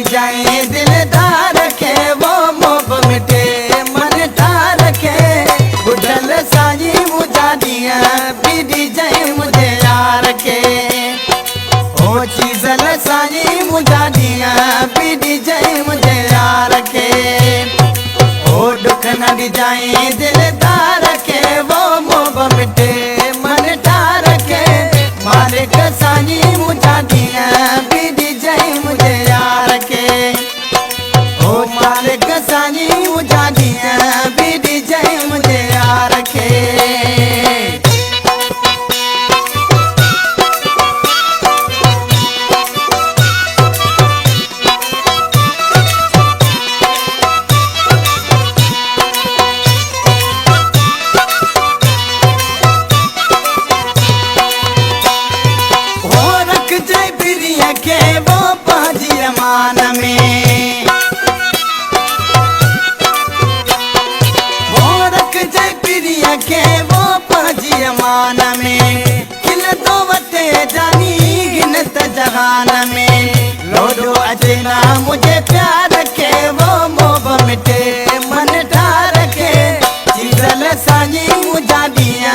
जाए दिलदार के वो मोब मिटे मन ठार के बुढ़ल साई मुझा दिया बीड़ी जाए मुझे यार के ओ चीजल साई मुझा दिया बीड़ी जाए मुझे यार के ओ दुख न जाए दिलदार के वो मोब मिटे मन ठार के मालिक साई मुझा दिया बीड़ी जाए मुझे यार के ओ मालिक साई मुझा दिया बीड़ी जाए मुझे यार के के वो पाजी मान में वो रख जाए प्रिया के वो पाजी मान में किल तो वटे जानी गिनत जहान में लोडो अजना मुझे प्यार के वो मोब मिटे मन ठार के चीजल साई मुझा दिया